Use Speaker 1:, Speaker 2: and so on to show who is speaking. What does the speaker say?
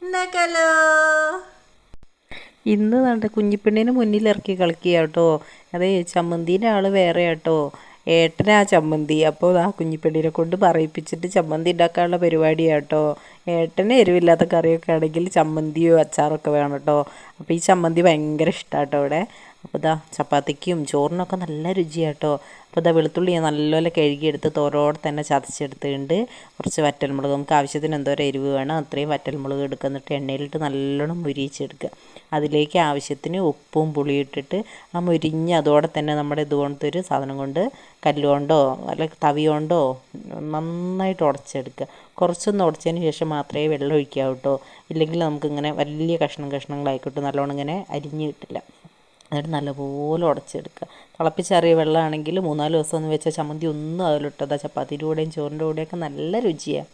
Speaker 1: ഉണ്ടാക്കാലോ. ഇന്ന് നമ്മുടെ കുഞ്ഞിപ്പെണ്ണിനെ മുന്നിൽ ഇറക്കി കളിക്കുക കേട്ടോ. അതേ ചമ്മന്തിൻ്റെ ആൾ വേറെ കേട്ടോ, ഏട്ടനാ ചമ്മന്തി. അപ്പോൾ ആ കുഞ്ഞിപ്പെണ്ണിനെ കൊണ്ട് പറയിപ്പിച്ചിട്ട് ചമ്മന്തി ഉണ്ടാക്കാനുള്ള പരിപാടിയാണ് കേട്ടോ. ഏട്ടന് എരിവില്ലാത്ത കറിയൊക്കെ ആണെങ്കിൽ ചമ്മന്തിയോ അച്ചാറൊക്കെ വേണം കേട്ടോ. അപ്പോൾ ഈ ചമ്മന്തി ഭയങ്കര ഇഷ്ടമാണ് കേട്ടോ ഇവിടെ. അപ്പോൾ ഇതാ ചപ്പാത്തിക്കും ചോറിനൊക്കെ നല്ല രുചിയാണ് കേട്ടോ. അപ്പോൾ ഇതാ വെളുത്തുള്ളി ഞാൻ നല്ലപോലെ കഴുകിയെടുത്ത് തോരോടെ തന്നെ ചതച്ചെടുത്തിട്ടുണ്ട്. കുറച്ച് വറ്റൽമുളക്, നമുക്ക് ആവശ്യത്തിന് എന്തോരം എരിവ് വേണം അത്രയും വറ്റൽമുളക് എടുക്കുക. എന്നിട്ട് എണ്ണയിലിട്ട് നല്ലോണം മുരിയിച്ചെടുക്കുക. അതിലേക്ക് ആവശ്യത്തിന് ഉപ്പും പുളിയും ഇട്ടിട്ട് ആ മുരിഞ്ഞ് അതോടെ തന്നെ നമ്മുടെ ഇതുകൊണ്ടത്തെ ഒരു സാധനം കൊണ്ട് കല്ലുകൊണ്ടോ അല്ലെങ്കിൽ തവി കൊണ്ടോ നന്നായിട്ട് ഉടച്ചെടുക്കുക. കുറച്ചൊന്ന് ഉടച്ചതിന് ശേഷം മാത്രമേ വെള്ളം ഒഴിക്കാവൂ കേട്ടോ. ഇല്ലെങ്കിൽ നമുക്കിങ്ങനെ വലിയ കഷ്ണങ്ങളായിക്കോട്ടെ, നല്ലോണം ഇങ്ങനെ അരിഞ്ഞ് കിട്ടില്ല. എന്നിട്ട് നല്ലപോലെ ഉടച്ചെടുക്കുക. തിളപ്പിച്ചാറിയ വെള്ളമാണെങ്കിൽ 3-4 ദിവസം ഒന്ന് വെച്ച ചമ്മന്തി ഒന്നും അതിലിട്ടതാ ചപ്പാത്തിയുടെ കൂടെയും ചോറിൻ്റെ കൂടെയൊക്കെ നല്ല രുചിയാണ്.